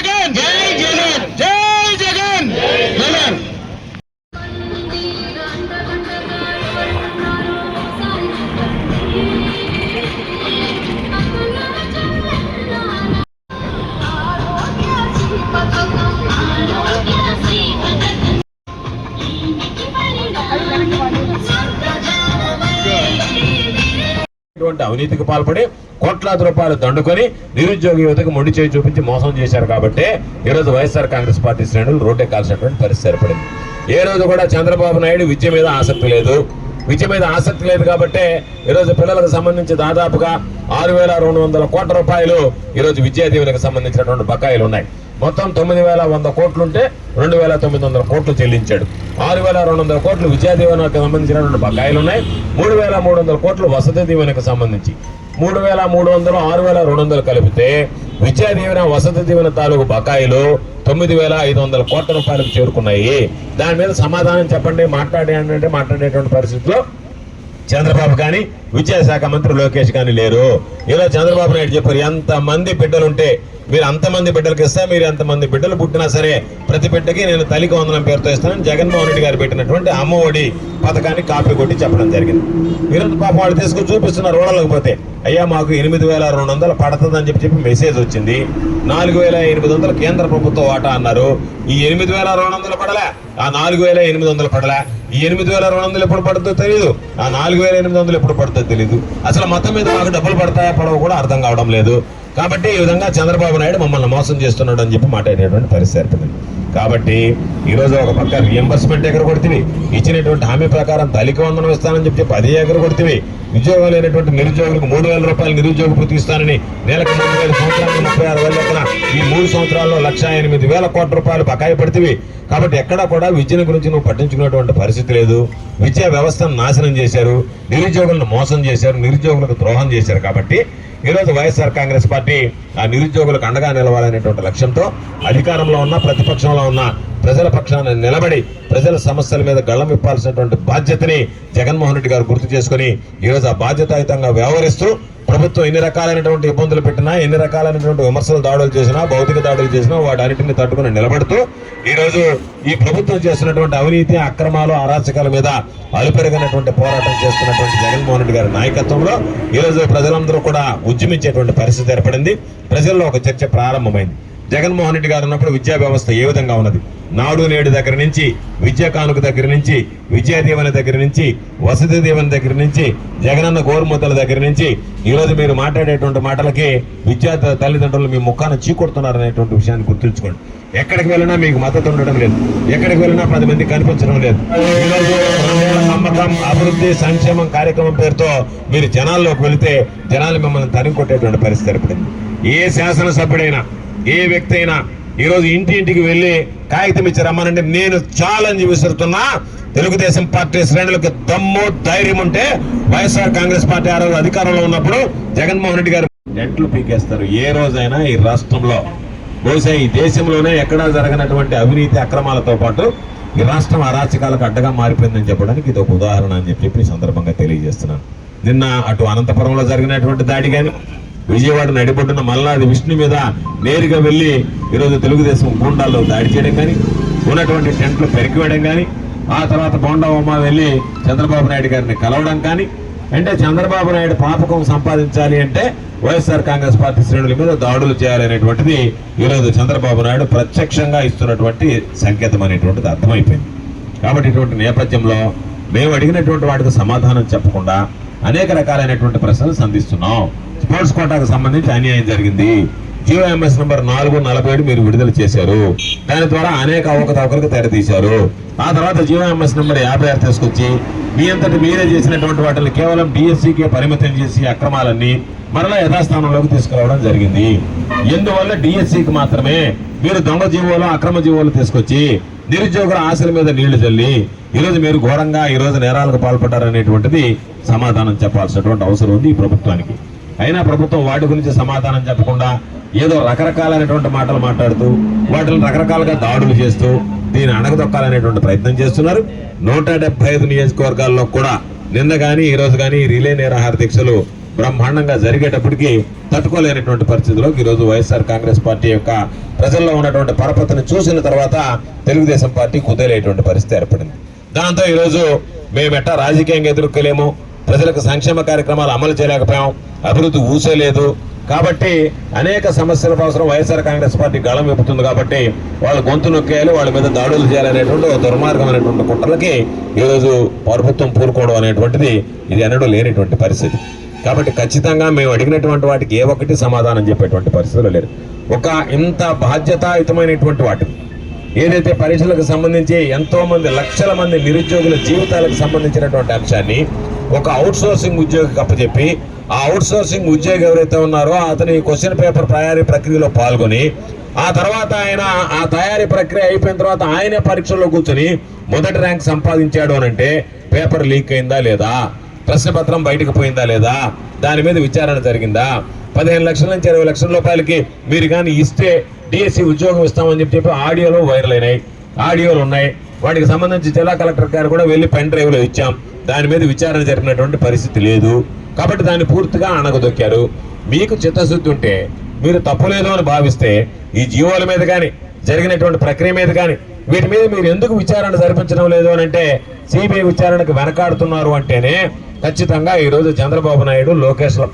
జగన్ జై జగన్ జై జగన్ జగన్. అవినీతికి పాల్పడి కోట్లాది రూపాయలు దండుకొని నిరుద్యోగ యువతకు మొండి చేయి చూపించి మోసం చేశారు కాబట్టి ఈరోజు వైఎస్ఆర్ కాంగ్రెస్ పార్టీ శ్రేణులు రోడ్డే కాల్సినటువంటి పరిస్థితి ఏర్పడింది. ఏ రోజు కూడా చంద్రబాబు నాయుడు విద్య మీద ఆసక్తి లేదు. విద్య మీద ఆసక్తి లేదు కాబట్టి ఈరోజు పిల్లలకు సంబంధించి దాదాపుగా 6,200 కోట్ల రూపాయలు ఈరోజు విద్యా దీవెనకు సంబంధించినటువంటి బకాయిలు ఉన్నాయి. మొత్తం 9,100 కోట్లుంటే 2,900 కోట్లు చెల్లించాడు. 6,200 కోట్లు విద్యా దీవెనకు సంబంధించినటువంటి బకాయిలు ఉన్నాయి. 3,300 కోట్లు వసతి దీవెనకు సంబంధించి 3,300 6,200 కలిపితే విద్యా దీవెన వసతి దీవెన తాలూకు బకాయిలు 9,500 కోట్ల రూపాయలకు చేరుకున్నాయి. దాని మీద సమాధానం చెప్పండి, మాట్లాడేటువంటి పరిస్థితిలో చంద్రబాబు కానీ విద్యాశాఖ మంత్రి లోకేష్ కానీ లేరు. ఇలా చంద్రబాబు నాయుడు చెప్పారు, ఎంతమంది బిడ్డలుంటే మీరు అంతమంది బిడ్డలకు ఇస్తా, మీరు ఎంతమంది బిడ్డలు పుట్టినా సరే ప్రతి బిడ్డకి నేను తల్లికి వందనం పేరుతో ఇస్తానని జగన్మోహన్ రెడ్డి గారు పెట్టినటువంటి అమ్మఒడి పథకాన్ని కాపీ కొట్టి చెప్పడం జరిగింది. ఈరోజు పాపం వాళ్ళు తీసుకొని చూపిస్తున్నారు రోడ్లకు పోతే, అయ్యా మాకు 8,200 పడుతుందని చెప్పి మెసేజ్ వచ్చింది. 4,800 కేంద్ర ప్రభుత్వ వాటా అన్నారు. ఈ 8,200 పడలే, ఆ 4,800 పడలే. ఈ 8,200 ఎప్పుడు పడుతుందో తెలియదు, ఆ 4,800 ఎప్పుడు పడుతుందో తెలియదు. అసలు మొత్తం మీద మాకు డబ్బులు పడతాయా పడవ కూడా అర్థం కావడం లేదు. కాబట్టి ఈ విధంగా చంద్రబాబు నాయుడు మమ్మల్ని మోసం చేస్తున్నాడు అని చెప్పి మాట్లాడేటువంటి పరిస్థితి ఏర్పడింది. కాబట్టి ఈరోజు ఒక పక్క రియంబర్స్మెంట్ ఎక్కడ కొడుతుంది, ఇచ్చినటువంటి హామీ ప్రకారం తల్లికి వందనం ఇస్తానని చెప్పి 10 ఎకర కొడుతుంది. ఉద్యోగం లేనటువంటి నిరుద్యోగులకు 3,000 రూపాయలు నిరుద్యోగ భృతి ఇస్తానని నెలకు 3,000, సంవత్సరానికి 36,000 లెక్కన ఈ 3 సంవత్సరాల్లో 1,08,000 కోట్ల రూపాయలు బకాయి పడుతుంది. కాబట్టి ఎక్కడా కూడా విద్యను గురించి నువ్వు పట్టించుకునేటువంటి పరిస్థితి లేదు. విద్యా వ్యవస్థను నాశనం చేశారు, నిరుద్యోగులను మోసం చేశారు, నిరుద్యోగులకు ద్రోహం చేశారు. కాబట్టి ఈరోజు వైఎస్ఆర్ కాంగ్రెస్ పార్టీ ఆ నిరుద్యోగులకు అండగా నిలవాలనేటువంటి లక్ష్యంతో అధికారంలో ఉన్న ప్రతిపక్షంలో ఉన్న ప్రజల పక్షాన నిలబడి ప్రజల సమస్యల మీద గళం విప్పాల్సినటువంటి బాధ్యతని జగన్మోహన్ రెడ్డి గారు గుర్తు చేసుకుని ఈరోజు ఆ బాధ్యతాయుతంగా వ్యవహరిస్తూ ప్రభుత్వం ఎన్ని రకాలైనటువంటి ఇబ్బందులు పెట్టినా, ఎన్ని రకాలైనటువంటి విమర్శలు దాడులు చేసినా, భౌతిక దాడులు చేసినా వాటన్నిటిని తట్టుకుని నిలబడుతూ ఈరోజు ఈ ప్రభుత్వం చేస్తున్నటువంటి అవినీతి, అక్రమాలు, అరాచకాల మీద అలుపెరగనటువంటి పోరాటం చేస్తున్నటువంటి జగన్మోహన్ రెడ్డి గారి నాయకత్వంలో ఈరోజు ప్రజలందరూ కూడా ఉద్యమించేటువంటి పరిస్థితి ఏర్పడింది. ప్రజల్లో ఒక చర్చ ప్రారంభమైంది. జగన్మోహన్ రెడ్డి గారు ఉన్నప్పుడు విద్యా వ్యవస్థ ఏ విధంగా ఉన్నది, నాడు నేడు దగ్గర నుంచి, విద్యా కానుక దగ్గర నుంచి, విద్యా దీవెన దగ్గర నుంచి, వసతి దీవెన దగ్గర నుంచి, జగనన్న గోరుముద్దల దగ్గర నుంచి ఈరోజు మీరు మాట్లాడేటువంటి మాటలకి విద్యార్థి తల్లిదండ్రులు మీ ముఖాన్ని చీకొడుతున్నారు అనేటువంటి విషయాన్ని గుర్తుంచుకోండి. ఎక్కడికి వెళ్ళినా మీకు మద్దతు ఉండడం లేదు, ఎక్కడికి వెళ్ళినా 10 మంది కనిపించడం లేదు. ఈరోజు నమ్మకం, అభివృద్ధి, సంక్షేమం కార్యక్రమం పేరుతో మీరు జనాల్లోకి వెళితే జనాలు మిమ్మల్ని తరిమి కొట్టేటువంటి పరిస్థితి ఏర్పడింది. ఏ శాసనసభ్యుడైనా, ఏ వ్యక్తి అయినా ఈరోజు ఇంటింటికి వెళ్ళి కాగితం ఇచ్చి రమ్మనంటే నేను ఛాలెంజ్ విసురుతున్నా. తెలుగుదేశం పార్టీ శ్రేణులకు దమ్ము, ధైర్యం ఉంటే వైఎస్ఆర్ కాంగ్రెస్ పార్టీ ఆ రోజు అధికారంలో ఉన్నప్పుడు జగన్మోహన్ రెడ్డి గారు నెట్లు పీకేస్తారు. ఏ రోజైనా ఈ రాష్ట్రంలో, బహుశా ఈ దేశంలోనే ఎక్కడా జరగనటువంటి అవినీతి అక్రమాలతో పాటు ఈ రాష్ట్రం అరాచకాలకు అడ్డగా మారిపోయిందని చెప్పడానికి ఇది ఒక ఉదాహరణ అని చెప్పి ఈ సందర్భంగా తెలియజేస్తున్నాను. నిన్న అటు అనంతపురంలో జరిగినటువంటి దాడి కానీ, విజయవాడ నడిబొడ్డున మల్లాది విష్ణు మీద నేరుగా వెళ్లి ఈరోజు తెలుగుదేశం గూండాల్లో దాడి చేయడం కానీ, ఉన్నటువంటి టెంట్లు పెరికివేయడం కానీ, ఆ తర్వాత బోండా ఉమా వెళ్లి చంద్రబాబు నాయుడు గారిని కలవడం కానీ, అంటే చంద్రబాబు నాయుడు పాపకం సంపాదించాలి అంటే వైఎస్ఆర్ కాంగ్రెస్ పార్టీ శ్రేణుల మీద దాడులు చేయాలనేటువంటిది ఈరోజు చంద్రబాబు నాయుడు ప్రత్యక్షంగా ఇస్తున్నటువంటి సంకేతం అనేటువంటిది అర్థమైపోయింది. కాబట్టి ఇటువంటి నేపథ్యంలో మేము అడిగినటువంటి వాటికి సమాధానం చెప్పకుండా అనేక రకాలైనటువంటి ప్రశ్నలు సంధిస్తున్నాం. స్పోర్ట్స్ కోటాకు సంబంధించి అన్యాయం జరిగింది. జీఓఎంఎస్ నంబర్ 447 మీరు విడుదల చేశారు. దాని ద్వారా అనేక అవకతవకలకు తెరతీశారు. ఆ తర్వాత జీఓఎంఎస్ నంబర్ 56 తీసుకొచ్చి మీ అంతటి మీరే చేసినటువంటి వాటిని కేవలం డిఎస్సికే పరిమితం చేసి అక్రమాలన్నీ మరలా యథాస్థానంలోకి తీసుకురావడం జరిగింది. ఎందువల్ల డిఎస్సికి మాత్రమే మీరు దొంగ జీవోలు, అక్రమ జీవోలు తీసుకొచ్చి నిరుద్యోగుల ఆశల మీద నీళ్లు చల్లి ఈరోజు మీరు ఘోరంగా ఈరోజు నేరాలకు పాల్పడ్డారనేటువంటిది సమాధానం చెప్పాల్సినటువంటి అవసరం ఉంది ఈ ప్రభుత్వానికి. అయినా ప్రభుత్వం వాటి గురించి సమాధానం చెప్పకుండా ఏదో రకరకాలైనటువంటి మాటలు మాట్లాడుతూ వాటిని రకరకాలుగా దాడులు చేస్తూ దీన్ని అణగదొక్కాలనేటువంటి ప్రయత్నం చేస్తున్నారు. 175 నియోజకవర్గాల్లో కూడా నిన్న కానీ ఈ రోజు కానీ రిలే నిరాహార దీక్షలు బ్రహ్మాండంగా జరిగేటప్పటికీ తట్టుకోలేనటువంటి పరిస్థితుల్లో ఈరోజు వైఎస్ఆర్ కాంగ్రెస్ పార్టీ యొక్క ప్రజల్లో ఉన్నటువంటి పరపతిని చూసిన తర్వాత తెలుగుదేశం పార్టీ కుదేలేటువంటి పరిస్థితి ఏర్పడింది. దాంతో ఈరోజు మేమెట్టా రాజకీయంగా ఎదుర్కోలేము, ప్రజలకు సంక్షేమ కార్యక్రమాలు అమలు చేయలేకపోయాం, అభివృద్ధి ఊసేలేదు కాబట్టి అనేక సమస్యల కోసం వైఎస్ఆర్ కాంగ్రెస్ పార్టీ గళం విప్పుతుంది కాబట్టి వాళ్ళు గొంతు నొక్కేయాలి, వాళ్ళ మీద దాడులు చేయాలనేటువంటి ఒక దుర్మార్గమైనటువంటి కుట్రలకి ఈరోజు ప్రభుత్వం పూనుకోవడం అనేటువంటిది ఇది ఎన్నడూ లేనిటువంటి పరిస్థితి. కాబట్టి ఖచ్చితంగా మేము అడిగినటువంటి వాటికి ఏ ఒక్కటి సమాధానం చెప్పేటువంటి పరిస్థితులు లేదు. ఒక ఇంత బాధ్యతాయుతమైనటువంటి వాటిని ఏదైతే పరీక్షలకు సంబంధించి ఎంతో మంది లక్షల మంది నిరుద్యోగుల జీవితాలకు సంబంధించినటువంటి అంశాన్ని ఒక అవుట్ సోర్సింగ్ ఉద్యోగికి అప్పచెప్పి ఆ అవుట్ సోర్సింగ్ ఉద్యోగి ఎవరైతే ఉన్నారో అతని క్వశ్చన్ పేపర్ తయారీ ప్రక్రియలో పాల్గొని ఆ తర్వాత ఆయన ఆ తయారీ ప్రక్రియ అయిపోయిన తర్వాత ఆయనే పరీక్షల్లో కూర్చొని మొదటి ర్యాంక్ సంపాదించాడు అనంటే పేపర్ లీక్ అయిందా లేదా, ప్రశ్నపత్రం బయటకు పోయిందా లేదా, దాని మీద విచారణ జరిగిందా, 15 లక్షల నుంచి 20 లక్షల రూపాయలకి మీరు కానీ ఇస్తే డిఎస్సి ఉద్యోగం ఇస్తామని చెప్పి ఆడియోలో వైరల్ అయినాయి, ఆడియోలు ఉన్నాయి. వాటికి సంబంధించి జిల్లా కలెక్టర్ గారు కూడా వెళ్ళి పెన్ డ్రైవ్లో ఇచ్చాం, దాని మీద విచారణ జరిపినటువంటి పరిస్థితి లేదు. కాబట్టి దాన్ని పూర్తిగా అణగదొక్కారు. మీకు చిత్తశుద్ధి ఉంటే మీరు తప్పులేదు అని భావిస్తే ఈ జీవోల మీద కానీ జరిగినటువంటి ప్రక్రియ మీద కానీ వీటి మీద మీరు ఎందుకు విచారణ జరిపించడం లేదు అని అంటే సిబిఐ విచారణకు వెనకాడుతున్నారు అంటేనే ఖచ్చితంగా ఈరోజు చంద్రబాబు నాయుడు లోకేష్ల